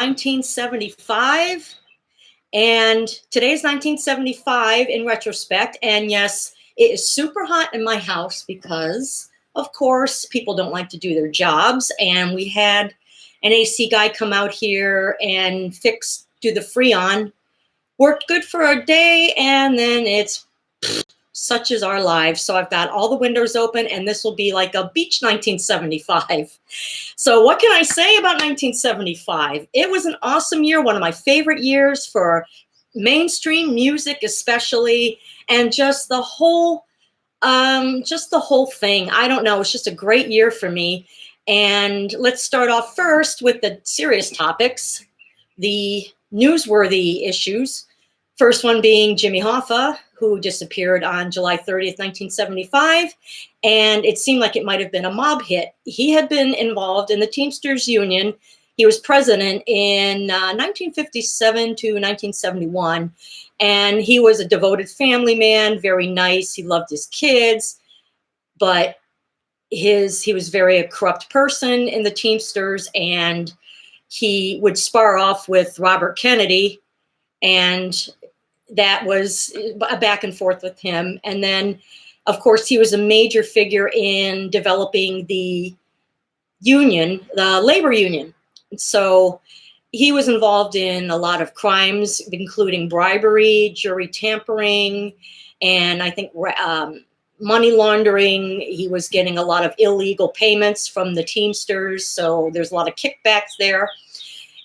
1975. And today's 1975 in retrospect. And yes, it is super hot in my house because, of course, people don't like to do their jobs. And we had an AC guy come out here and do the Freon. Worked good for a day, and then it's such is our lives. So I've got all the windows open, and this will be like a beach 1975. So what can I say about 1975? It was an awesome year, one of my favorite years for mainstream music especially, and just the whole thing. I don't know, it's just a great year for me. And let's start off first with the serious topics, the newsworthy issues. First one being Jimmy Hoffa, who disappeared on July 30th, 1975. And it seemed like it might have been a mob hit. He had been involved in the Teamsters Union. He was president in 1957 to 1971. And he was a devoted family man, very nice. He loved his kids. But he was very a corrupt person in the Teamsters. And he would spar off with Robert Kennedy. And that was a back and forth with him. And then, of course, he was a major figure in developing the union, the labor union. So he was involved in a lot of crimes, including bribery, jury tampering, and I think money laundering. He was getting a lot of illegal payments from the Teamsters. So there's a lot of kickbacks there.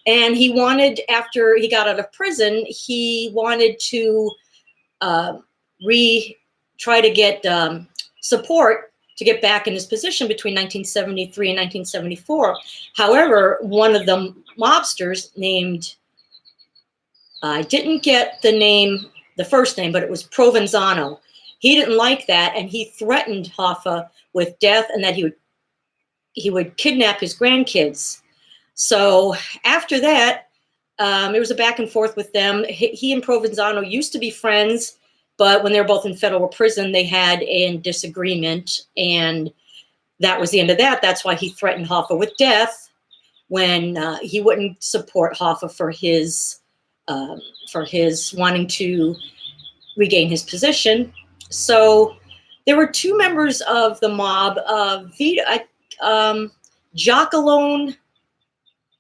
And he wanted, after he got out of prison, he wanted to try to get support to get back in his position between 1973 and 1974. However, one of the mobsters named, I didn't get the first name, but it was Provenzano. He didn't like that, and he threatened Hoffa with death and that he would kidnap his grandkids. So after that, it was a back and forth with them. He and Provenzano used to be friends, but when they were both in federal prison, they had a disagreement, and that was the end of that. That's why he threatened Hoffa with death when he wouldn't support Hoffa for his wanting to regain his position. So there were two members of the mob, Giacalone,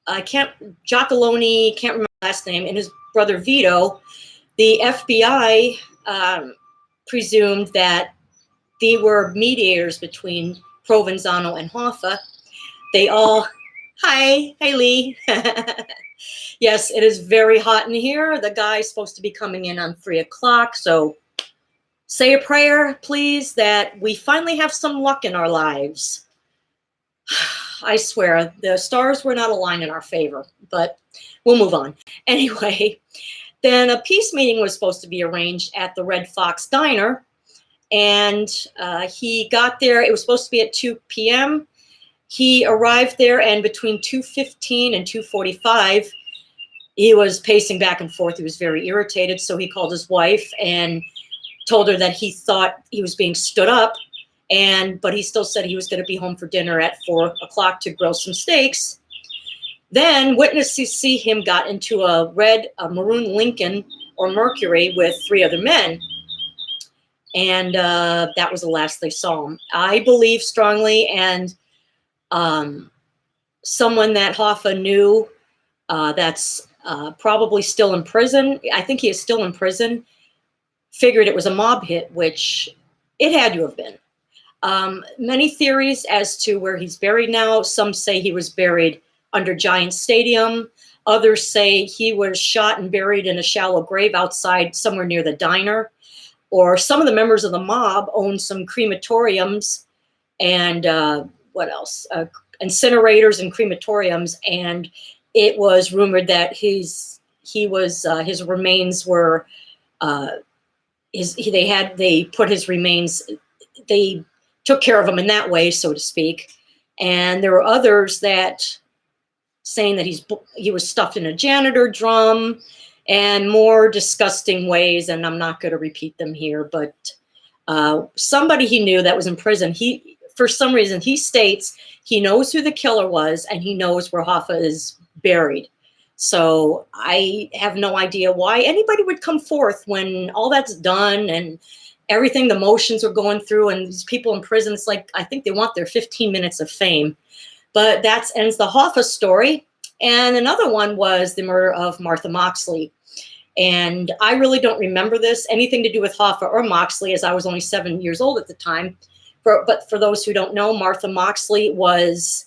Giacalone, can't remember the last name, and his brother Vito. The FBI presumed that they were mediators between Provenzano and Hoffa. They all, hi Lee. Yes, it is very hot in here. The guy's supposed to be coming in on 3 o'clock. So say a prayer, please, that we finally have some luck in our lives. I swear, the stars were not aligned in our favor, but we'll move on. Anyway, then a peace meeting was supposed to be arranged at the Red Fox Diner, and he got there. It was supposed to be at 2 p.m. He arrived there, and between 2:15 and 2:45, he was pacing back and forth. He was very irritated, so he called his wife and told her that he thought he was being stood up, but he still said he was going to be home for dinner at 4 o'clock to grill some steaks. Then witnesses see him got into a maroon Lincoln or Mercury with 3 other men. And that was the last they saw him. I believe strongly, and someone that Hoffa knew that's probably still in prison, I think he is still in prison, figured it was a mob hit, which it had to have been. Many theories as to where he's buried now. Some say he was buried under Giant Stadium. Others say he was shot and buried in a shallow grave outside somewhere near the diner. Or some of the members of the mob owned some crematoriums and what else? Incinerators and crematoriums. And it was rumored that his remains were they took care of him in that way, so to speak. And there were others that saying that he was stuffed in a janitor drum and more disgusting ways, and I'm not going to repeat them here, but somebody he knew that was in prison, for some reason, he states he knows who the killer was and he knows where Hoffa is buried. So I have no idea why anybody would come forth when all that's done and everything, the motions are going through, and these people in prison, it's like, I think they want their 15 minutes of fame. But that ends the Hoffa story. And another one was the murder of Martha Moxley. And I really don't remember this, anything to do with Hoffa or Moxley, as I was only 7 years old at the time. But for those who don't know, Martha Moxley was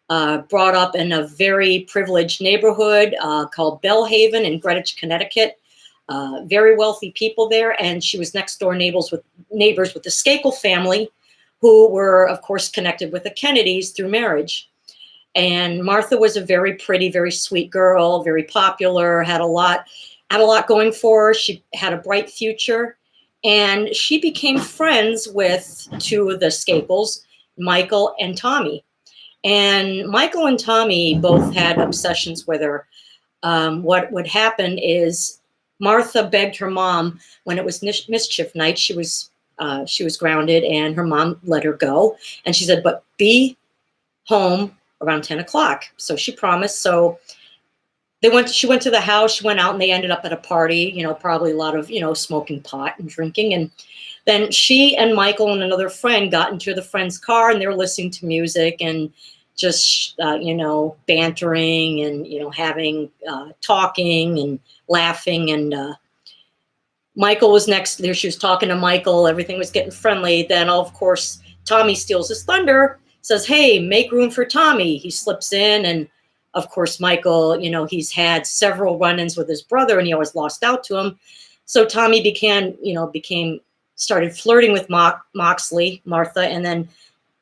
brought up in a very privileged neighborhood called Bellhaven in Greenwich, Connecticut. Very wealthy people there, and she was next door neighbors with the Skakel family, who were, of course, connected with the Kennedys through marriage. And Martha was a very pretty, very sweet girl, very popular, had a lot going for her. She had a bright future, and she became friends with two of the Skakels, Michael and Tommy. And Michael and Tommy both had obsessions with her. What would happen is Martha begged her mom when it was mischief night. She was grounded, and her mom let her go. And she said, "But be home around 10 o'clock." So she promised. So she went to the house, she went out, and they ended up at a party, probably a lot of, smoking pot and drinking. And then she and Michael and another friend got into the friend's car, and they were listening to music and just, bantering and, having, talking and laughing. And Michael was next there. She was talking to Michael. Everything was getting friendly. Then, of course, Tommy steals his thunder, says, "Hey, make room for Tommy." He slips in, and of course, Michael, he's had several run-ins with his brother, and he always lost out to him. So Tommy started flirting with Martha, and then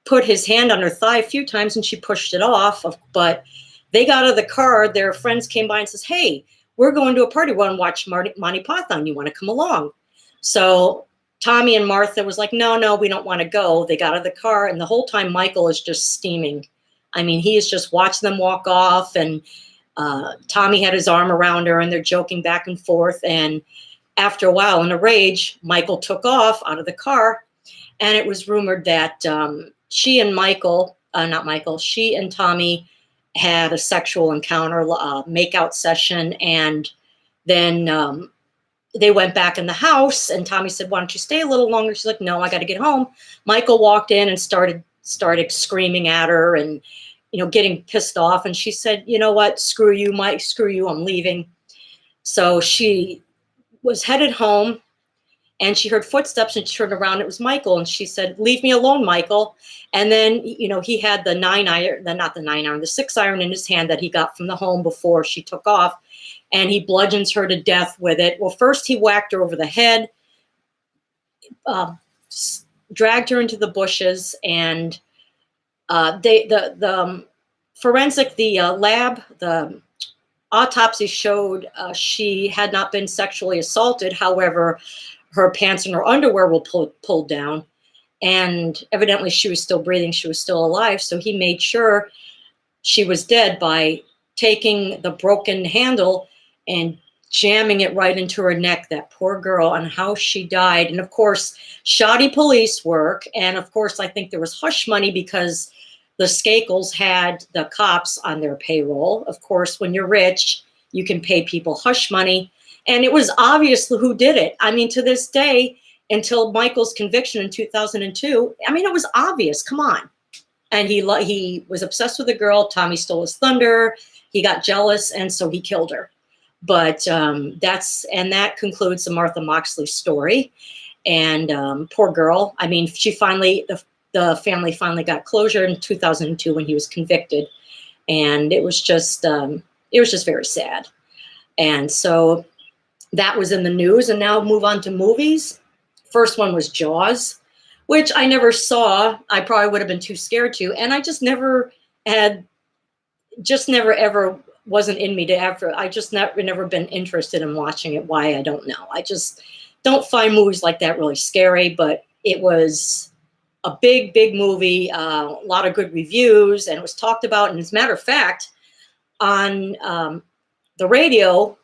put his hand on her thigh a few times, and she pushed it off. But they got out of the car. Their friends came by and says, "Hey, we're going to a party. We want to watch Monty Python. You want to come along?" So Tommy and Martha was like, no, we don't want to go. They got out of the car, and the whole time Michael is just steaming. I mean, he is just watching them walk off, and Tommy had his arm around her, and they're joking back and forth. And after a while, in a rage, Michael took off out of the car, and it was rumored that she and Tommy had a sexual encounter, makeout session, and then they went back in the house, and Tommy said, "Why don't you stay a little longer?" She's like, "No, I got to get home." Michael walked in and started screaming at her and, getting pissed off. And she said, "You know what? Screw you, Mike. Screw you. I'm leaving." So she was headed home, and she heard footsteps, and she turned around. It was Michael. And she said, "Leave me alone, Michael." And then, he had the 6-iron in his hand that he got from the home before she took off. And he bludgeons her to death with it. Well, first he whacked her over the head, dragged her into the bushes, and the forensic, the lab, the autopsy showed she had not been sexually assaulted. However, her pants and her underwear were pulled down, and evidently she was still breathing. She was still alive. So he made sure she was dead by taking the broken handle and jamming it right into her neck. That poor girl, and how she died. And of course, shoddy police work. And of course, I think there was hush money because the Skakels had the cops on their payroll. Of course, when you're rich, you can pay people hush money. And it was obvious who did it. I mean, to this day, until Michael's conviction in 2002, I mean, it was obvious. Come on. And he was obsessed with the girl. Tommy stole his thunder. He got jealous, and so he killed her. But that concludes the Martha Moxley story. And poor girl. I mean, the family finally got closure in 2002 when he was convicted, and it was just very sad. And so that was in the news. And now move on to movies. First one was Jaws, which I never saw. I probably would have been too scared to, and I just never ever wasn't in me to ever. I just never been interested in watching it. Why, I don't know. I just don't find movies like that really scary. But it was a big movie, a lot of good reviews, and it was talked about. And as a matter of fact, on the radio,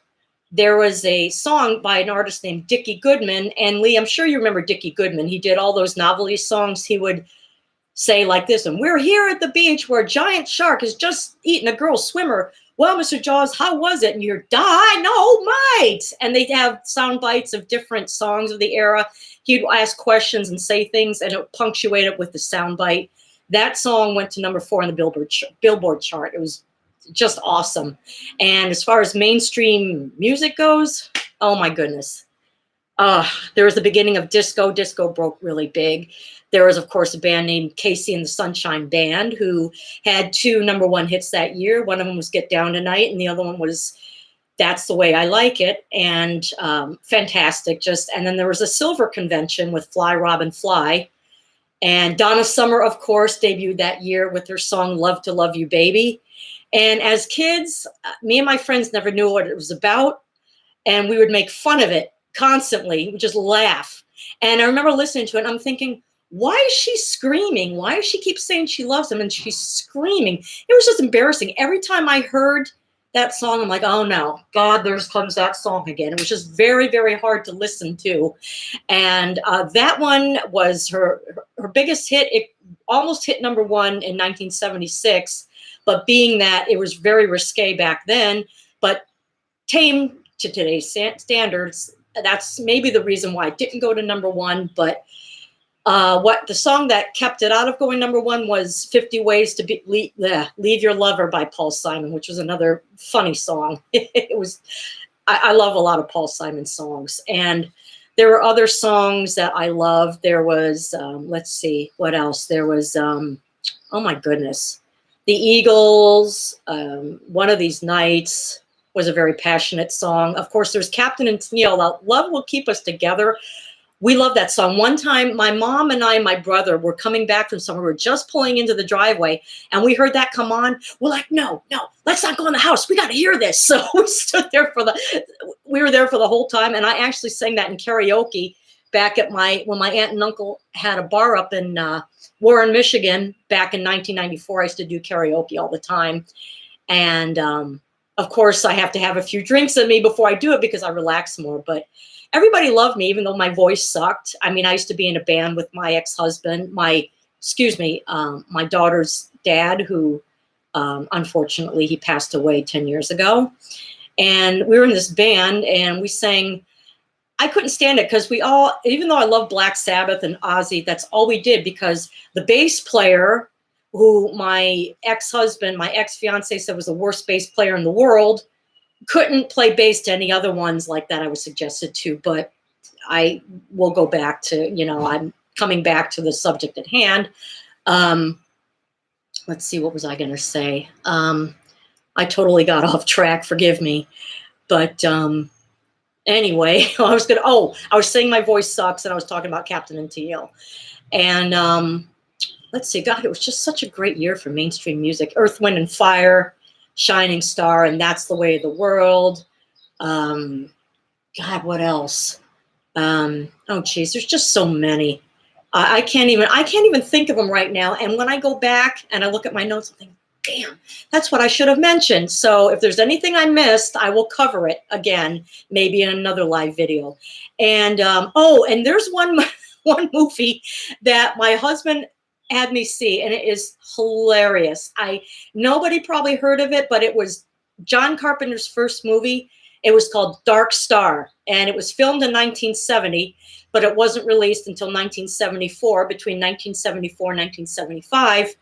there was a song by an artist named Dickie Goodman. And Lee, I'm sure you remember Dickie Goodman. He did all those novelty songs. He would say like this, and "We're here at the beach where a giant shark has just eaten a girl swimmer. well, Mr. Jaws, how was it? And you're dynamite. And they'd have sound bites of different songs of the era. He'd ask questions and say things, and it would punctuate it with the sound bite. That song went to #4 on the Billboard chart. It was just awesome. And as far as mainstream music goes, oh my goodness. There was the beginning of disco. Disco broke really big. There was, of course, a band named Casey and the Sunshine Band who had 2 #1 hits that year. One of them was Get Down Tonight, and the other one was That's the Way I Like It. And fantastic. And then there was a silver convention with Fly Robin Fly. And Donna Summer, of course, debuted that year with her song Love to Love You Baby. And as kids, me and my friends never knew what it was about. And we would make fun of it constantly. We would just laugh. And I remember listening to it, and I'm thinking, why is she screaming? Why does she keep saying she loves him and she's screaming? It was just embarrassing. Every time I heard that song, I'm like, oh no, God, there comes that song again. It was just very, very hard to listen to. And that one was her biggest hit. It almost hit #1 in 1976. But being that it was very risque back then, but tame to today's standards, that's maybe the reason why it didn't go to #1. But what the song that kept it out of going #1 was 50 Ways to Leave Your Lover by Paul Simon, which was another funny song. I love a lot of Paul Simon songs. And there were other songs that I loved. There was, let's see, what else? There was, oh my goodness. The Eagles, One of These Nights was a very passionate song. Of course, there's Captain and Tennille, Love Will Keep Us Together. We love that song. One time, my mom and I and my brother were coming back from somewhere. We were just pulling into the driveway, and we heard that come on. We're like, no, let's not go in the house. We got to hear this. So we stood there we were there for the whole time, and I actually sang that in karaoke back at when my aunt and uncle had a bar up in Warren, Michigan, back in 1994. I used to do karaoke all the time. And of course, I have to have a few drinks in me before I do it because I relax more. But everybody loved me, even though my voice sucked. I mean, I used to be in a band with my ex-husband, my daughter's dad, who unfortunately he passed away 10 years ago. And we were in this band and we sang. I couldn't stand it because even though I love Black Sabbath and Ozzy, that's all we did, because the bass player, who my ex-fiance said was the worst bass player in the world, couldn't play bass to any other ones like that I was suggested to. But I will go back to, I'm coming back to the subject at hand. Let's see, what was I going to say? I totally got off track, forgive me. But anyway, I was saying my voice sucks, and I was talking about Captain and Tennille. And let's see, God, it was just such a great year for mainstream music. Earth, Wind and Fire, Shining Star, and That's the Way of the World. God, what else? Oh geez, there's just so many. I can't even think of them right now. And when I go back and I look at my notes, I think, damn, that's what I should have mentioned. So if there's anything I missed, I will cover it again, maybe in another live video. And and there's one movie that my husband had me see, and it is hilarious. Nobody probably heard of it, but it was John Carpenter's first movie. It was called Dark Star, and it was filmed in 1970, but it wasn't released until 1974. Between 1974 and 1975,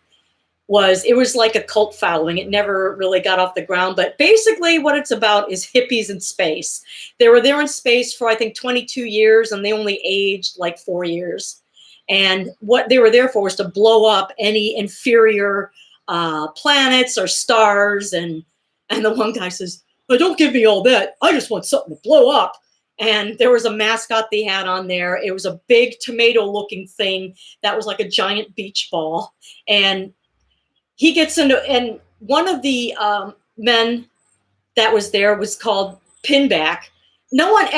it was like a cult following. It never really got off the ground, but basically what it's about is hippies in space. They were there in space for, I think, 22 years, and they only aged like 4 years. And what they were there for was to blow up any inferior planets or stars. And the one guy says, "Oh, don't give me all that. I just want something to blow up." And there was a mascot they had on there. It was a big tomato-looking thing that was like a giant beach ball. And he gets into, and one of the men that was there was called Pinback. No one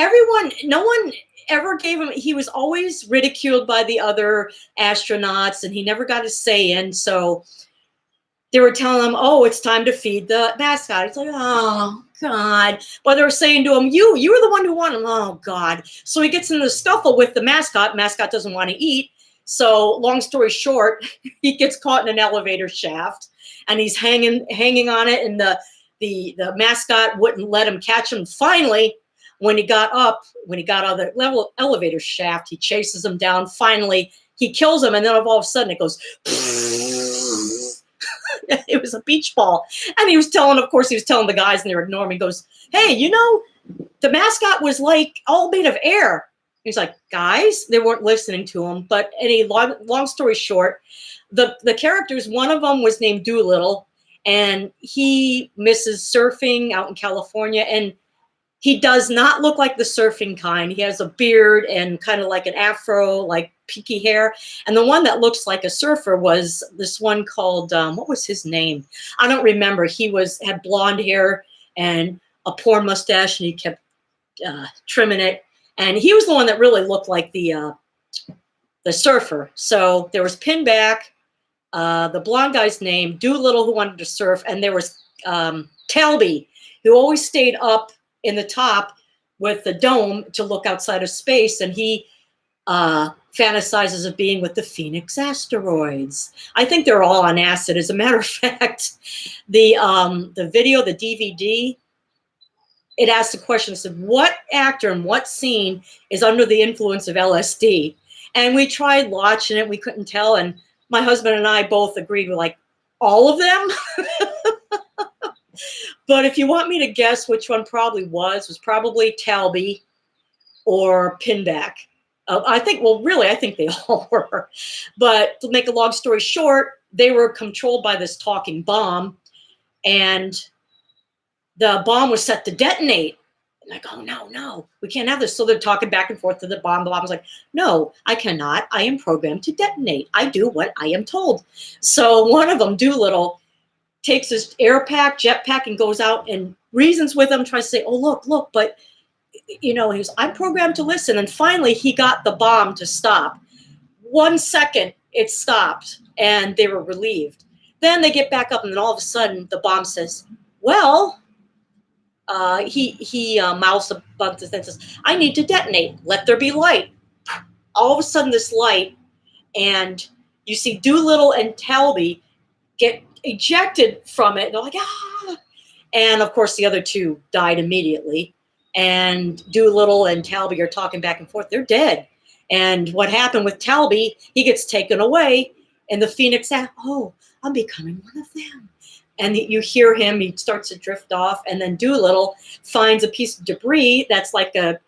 ever gave him, he was always ridiculed by the other astronauts, and he never got his say in. So they were telling him, "Oh, it's time to feed the mascot." He's like, "Oh, God." But they were saying to him, you were the one who wanted him. Oh, God. So he gets in the scuffle with the mascot. Mascot doesn't want to eat. So long story short, he gets caught in an elevator shaft, and he's hanging on it, and the the mascot wouldn't let him catch him. Finally, when he got out of the elevator shaft, he chases him down. Finally, he kills him, and then all of a sudden it goes. It was a beach ball, and he was telling the guys, and they were ignoring him. He goes, "Hey, the mascot was like all made of air." He's like, "Guys," they weren't listening to him. But long story short, the characters, one of them was named Doolittle, and he misses surfing out in California, and he does not look like the surfing kind. He has a beard and kind of like an afro, like peaky hair. And the one that looks like a surfer was this one called, what was his name? I don't remember. He had blonde hair and a porn mustache, and he kept trimming it. And he was the one that really looked like the surfer. So there was Pinback, the blonde guy's name, Doolittle, who wanted to surf, and there was Talby, who always stayed up in the top with the dome to look outside of space, and he fantasizes of being with the Phoenix asteroids. I think they're all on acid. As a matter of fact, the video, the DVD, it asked the question, it said, what actor in what scene is under the influence of LSD? And we tried watching it, we couldn't tell, and my husband and I both agreed with like all of them. But if you want me to guess which one was probably Talby or Pinback. I think they all were. But to make a long story short, they were controlled by this talking bomb, and the bomb was set to detonate. Like, oh, no, we can't have this. So they're talking back and forth to the bomb. The bomb was like, no, I cannot. I am programmed to detonate. I do what I am told. So one of them, Doolittle, takes his jetpack, and goes out and reasons with him, tries to say, oh, look, but, I'm programmed to listen. And finally, he got the bomb to stop. 1 second, it stopped, and they were relieved. Then they get back up, and then all of a sudden, the bomb says, well, he mouths a bunch of things, says, I need to detonate. Let there be light. All of a sudden, this light, and you see Doolittle and Talby get ejected from it. And they're like, ah. And of course, the other two died immediately. And Doolittle and Talby are talking back and forth. They're dead. And what happened with Talby, he gets taken away. And the Phoenix said, oh, I'm becoming one of them. And you hear him, he starts to drift off. And then Doolittle finds a piece of debris that's like a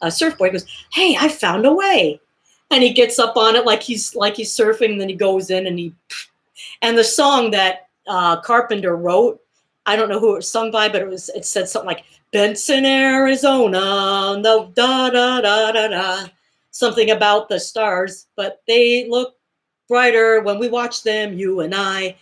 surfboard. He goes, hey, I found a way. And he gets up on it like he's surfing. And then he goes in and the song that Carpenter wrote, I don't know who it was sung by, but it said something like Benson, Arizona, no da da da da da, something about the stars, but they look brighter when we watch them, you and I.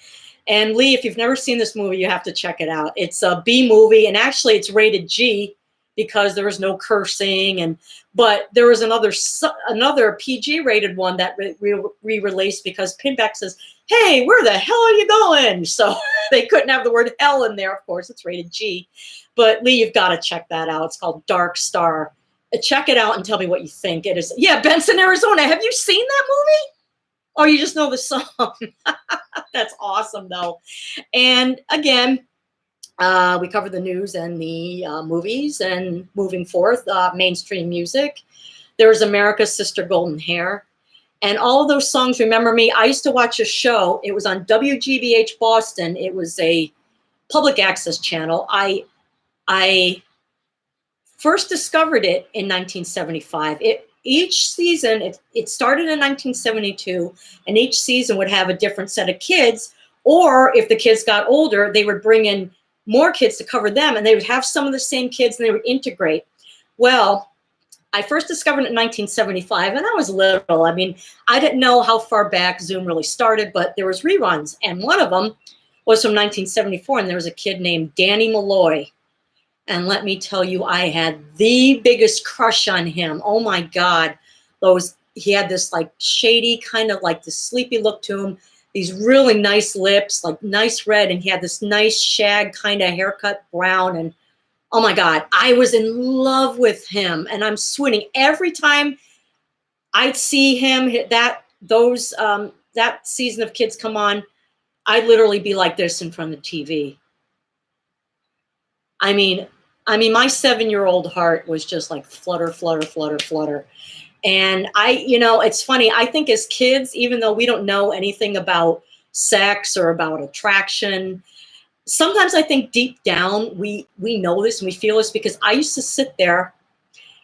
And Lee, if you've never seen this movie, you have to check it out. It's a B movie, and actually it's rated G because there was no cursing, but there was another PG rated one that re-released because Pinback says, hey, where the hell are you going? So they couldn't have the word hell in there. Of course, it's rated G. But Lee, you've got to check that out. It's called Dark Star. Check it out and tell me what you think. It is, yeah, Benson, Arizona. Have you seen that movie? Or you just know the song? That's awesome, though. And again, we cover the news and the movies, and moving forth, mainstream music. There's America's Sister Golden Hair. And all of those songs, remember me, I used to watch a show. It was on WGBH Boston. It was a public access channel. I first discovered it in 1975. Each season, it started in 1972, and each season would have a different set of kids. Or if the kids got older, they would bring in more kids to cover them, and they would have some of the same kids, and they would integrate. Well, I first discovered it in 1975, and I was little. I mean, I didn't know how far back Zoom really started, but there was reruns, and one of them was from 1974, and there was a kid named Danny Malloy. And let me tell you, I had the biggest crush on him. Oh my God. He had this like shady kind of like the sleepy look to him, these really nice lips, like nice red, and he had this nice shag kind of haircut, brown, and oh my God, I was in love with him, and I'm swooning every time I'd see him. That season of Kids Come On, I'd literally be like this in front of the TV. I mean, my 7-year-old heart was just like flutter, flutter, flutter, flutter. And it's funny. I think as kids, even though we don't know anything about sex or about attraction, sometimes I think deep down we know this and we feel this, because I used to sit there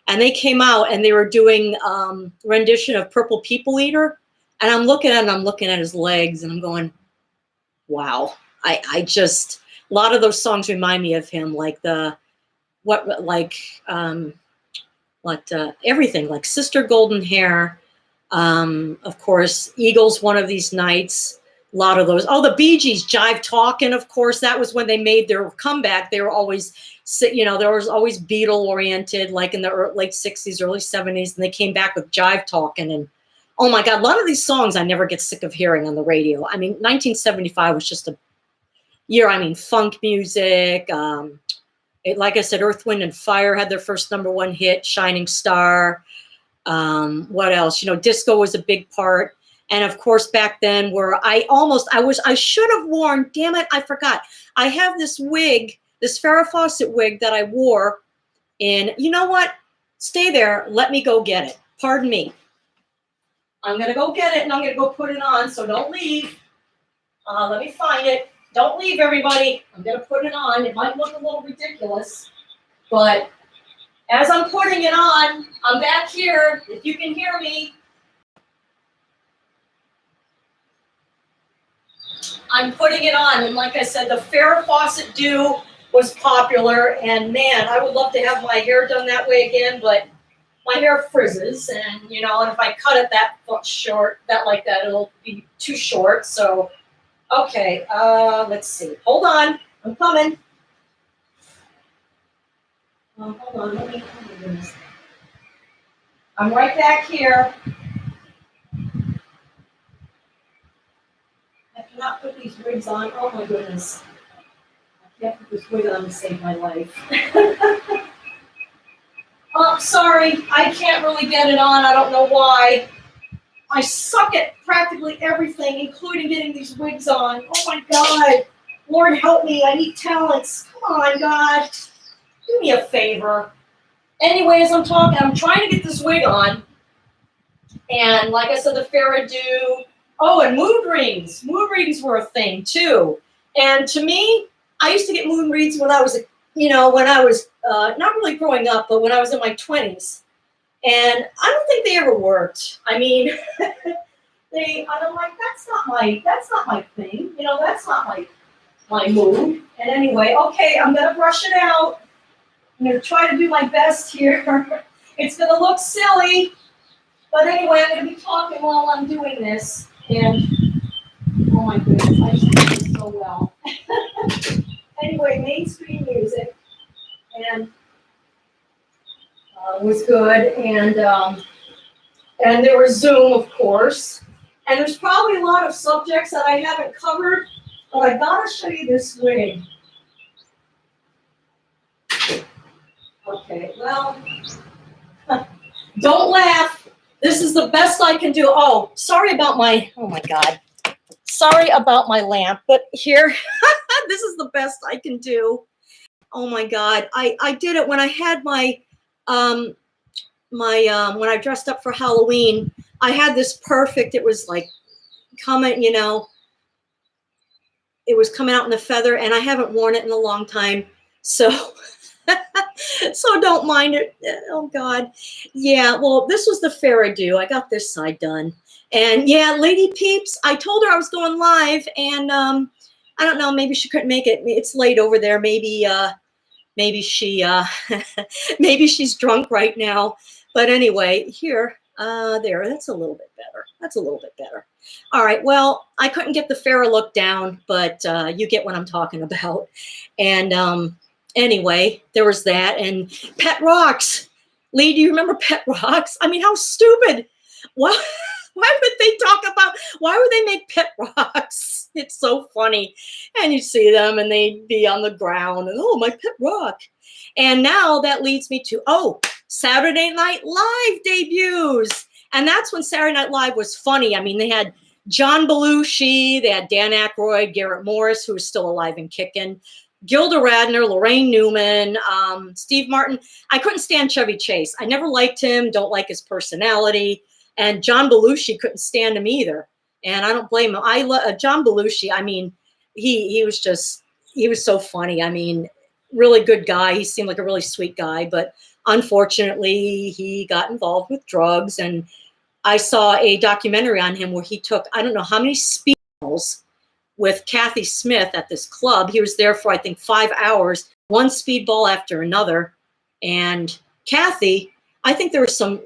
and they came out and they were doing rendition of Purple People Eater, and I'm looking at his legs and I'm going, wow. I just, a lot of those songs remind me of him, like everything, like Sister Golden Hair, of course, Eagles, One of These Nights, a lot of those. Oh, the Bee Gees, Jive Talkin', of course, that was when they made their comeback. They were always, there was always Beatle oriented, like in the late 60s, early 70s, and they came back with Jive Talkin'. And oh my God, a lot of these songs I never get sick of hearing on the radio. I mean, 1975 was just a year. I mean, funk music, like I said, Earth, Wind, and Fire had their first #1 hit, Shining Star. What else? Disco was a big part. And of course, back then I should have worn, damn it, I forgot. I have this wig, this Farrah Fawcett wig that I wore in, you know what? Stay there. Let me go get it. Pardon me. I'm going to go get it and I'm going to go put it on. So don't leave. Let me find it. Don't leave, everybody. I'm going to put it on. It might look a little ridiculous, but as I'm putting it on, I'm back here, if you can hear me. I'm putting it on, and like I said, the Farrah Fawcett do was popular, and man, I would love to have my hair done that way again, but my hair frizzes, and and if I cut it that short, it'll be too short, so okay, let's see. Hold on, I'm coming. Hold on, let me do this. I'm right back here. I cannot put these wigs on. Oh my goodness. I can't put this wig on to save my life. Oh, sorry, I can't really get it on. I don't know why. I suck at practically everything, including getting these wigs on. Oh my God. Lord help me, I need talents. Come on, God. Do me a favor. Anyway, as I'm talking, I'm trying to get this wig on. And like I said, the Farrah do. Oh, and mood rings. Mood rings were a thing too. And to me, I used to get mood rings when I was, not really growing up, but when I was in my 20s. And I don't think they ever worked. I mean, I'm like, that's not my thing. That's not my mood. And anyway, okay, I'm gonna brush it out. I'm gonna try to do my best here. It's gonna look silly, but anyway, I'm gonna be talking while I'm doing this. And oh my goodness, I just do this so well. Anyway, mainstream music, and was good, and there was Zoom, of course, and there's probably a lot of subjects that I haven't covered, but I gotta show you this wig. Okay, well, don't laugh. This is the best I can do. Oh, sorry about my lamp, but here, this is the best I can do. Oh my God, I did it when I had my, when I dressed up for Halloween. I had this perfect, it was like coming, it was coming out in a feather, and I haven't worn it in a long time, so so don't mind it. Oh God. Yeah, well, this was the Farrah do. I got this side done. And yeah, Lady Peeps, I told her I was going live, and I don't know, maybe she couldn't make it. It's late over there. Maybe she maybe she's drunk right now. But anyway, here, there, that's a little bit better. That's a little bit better. All right, well, I couldn't get the Farrah look down, but you get what I'm talking about. And anyway, there was that. And Pet Rocks. Lee, do you remember Pet Rocks? I mean, how stupid. Why would they make Pet Rocks? It's so funny. And you see them and they'd be on the ground and, oh, my pet rock. And now that leads me to, Saturday Night Live debuts. And that's when Saturday Night Live was funny. I mean, they had John Belushi, they had Dan Aykroyd, Garrett Morris, who is still alive and kicking, Gilda Radner, Lorraine Newman, Steve Martin. I couldn't stand Chevy Chase. I never liked him, don't like his personality. And John Belushi, couldn't stand him either. And I don't blame him. I love John Belushi. I mean, he was so funny. I mean, really good guy. He seemed like a really sweet guy, but unfortunately he got involved with drugs. And I saw a documentary on him where he took, I don't know how many speedballs with Kathy Smith at this club. He was there for, I think, 5 hours, one speedball after another. And Kathy, I think there were some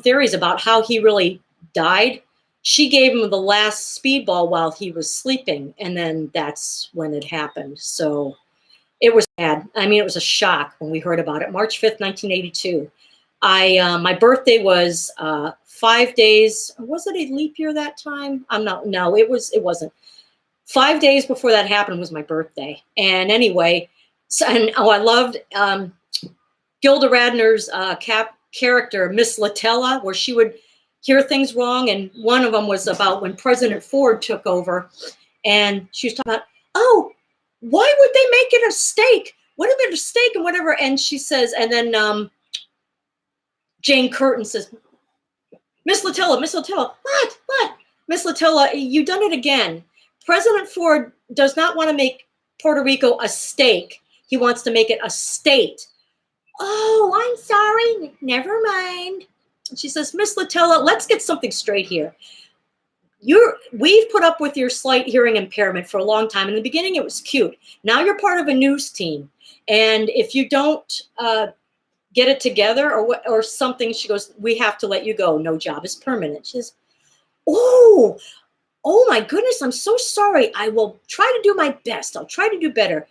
theories about how he really died. She gave him the last speedball while he was sleeping, and then that's when it happened. So it was bad. I mean, it was a shock when we heard about it. March 5th, 1982. My birthday was 5 days. Was it a leap year that time? No, it wasn't. 5 days before that happened was my birthday. And anyway, I loved Gilda Radner's character, Miss Latella, where she would hear things wrong. And one of them was about when President Ford took over, and she was talking about, oh, why would they make it a steak? What if it's a steak and whatever? And she says, and then Jane Curtin says, Miss Latella, what? Miss Latella, you done it again. President Ford does not want to make Puerto Rico a steak. He wants to make it a state. Oh, I'm sorry. Never mind. She says, Miss Latella, let's get something straight here. We've put up with your slight hearing impairment for a long time. In the beginning, it was cute. Now you're part of a news team. And if you don't get it together or something, she goes, we have to let you go. No job is permanent. She says, oh my goodness, I'm so sorry. I will try to do my best. I'll try to do better.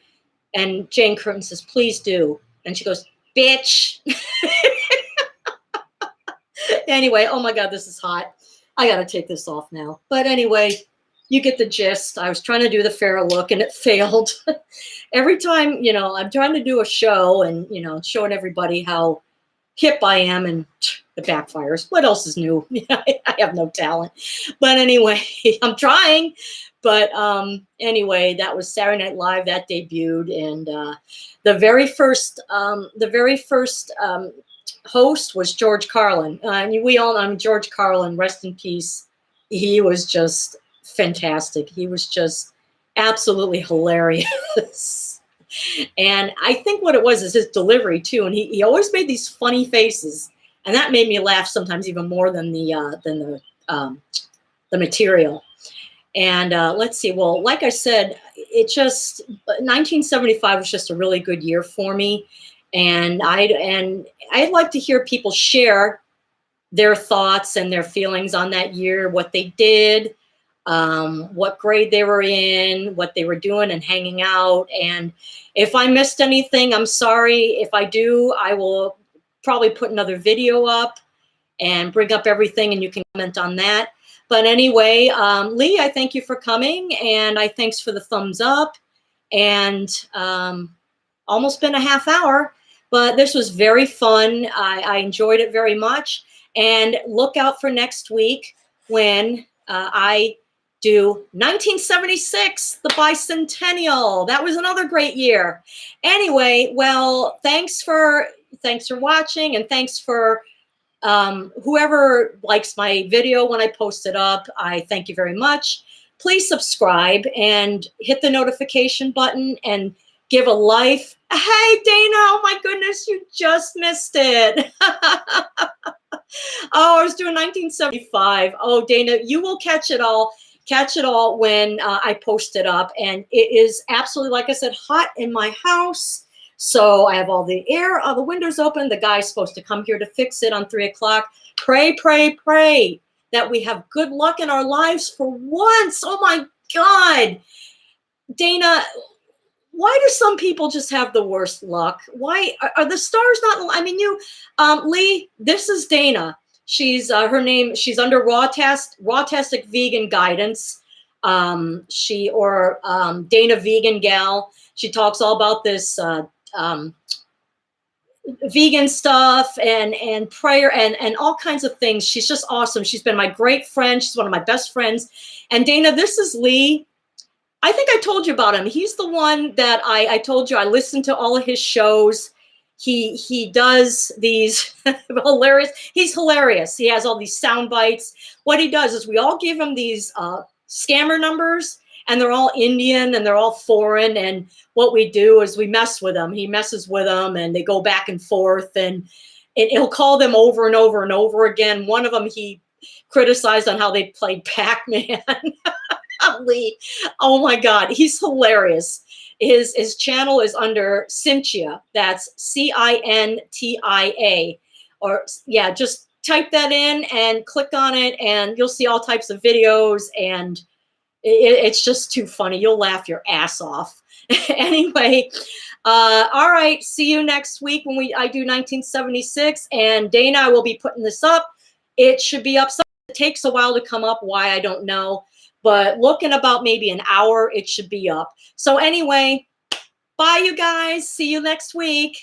And Jane Curtin says, please do. And she goes, bitch. Anyway, oh my God, this is hot. I got to take this off now. But anyway, you get the gist. I was trying to do the fair look and it failed. Every time, I'm trying to do a show and, showing everybody how hip I am, and it backfires. What else is new? I have no talent. But anyway, I'm trying. But anyway, that was Saturday Night Live that debuted, and the very first host was George Carlin. We all know George Carlin, rest in peace. He was just fantastic. He was just absolutely hilarious. And I think what it was is his delivery too. And he always made these funny faces, and that made me laugh sometimes even more than the material. And let's see. Well, like I said, 1975 was just a really good year for me. And I'd like to hear people share their thoughts and their feelings on that year, what they did, what grade they were in, what they were doing and hanging out. And if I missed anything, I'm sorry. If I do, I will probably put another video up and bring up everything, and you can comment on that. But anyway, Lee, I thank you for coming, and I thanks for the thumbs up, and almost been a half hour, but this was very fun. I enjoyed it very much, and look out for next week when I do 1976, the bicentennial. That was another great year. Anyway, well, thanks for watching, and thanks for whoever likes my video when I post it up. I thank you very much. Please subscribe and hit the notification button and give a life. Hey, Dana, oh my goodness, you just missed it. Oh, I was doing 1975. Oh, Dana, you will catch it all when I post it up. And it is absolutely, like I said, hot in my house. So I have all the air, all the windows open. The guy's supposed to come here to fix it on 3 o'clock. Pray, pray, pray that we have good luck in our lives for once. Oh my God. Dana, why do some people just have the worst luck? Why are the stars not? I mean, Lee, this is Dana. She's her name. She's under Rawtastic Vegan Guidance. Dana Vegan Gal. She talks all about this vegan stuff and prayer and all kinds of things. She's just awesome. She's been my great friend. She's one of my best friends. And Dana, this is Lee. I think I told you about him. He's the one that I told you I listened to all of his shows. He does these hilarious. He's hilarious. He has all these sound bites. What he does is we all give him these scammer numbers, and they're all Indian and they're all foreign. And what we do is we mess with them. He messes with them, and they go back and forth, and he'll call them over and over and over again. One of them he criticized on how they played Pac-Man. Oh my God, he's hilarious. His channel is under Cintia. That's Cintia. Or yeah, just type that in and click on it, and you'll see all types of videos, and it's just too funny. You'll laugh your ass off. Anyway, all right. See you next week when I do 1976, and Dana, I will be putting this up. It should be up. It takes a while to come up. Why, I don't know. But look in about maybe an hour, it should be up. So anyway, bye, you guys. See you next week.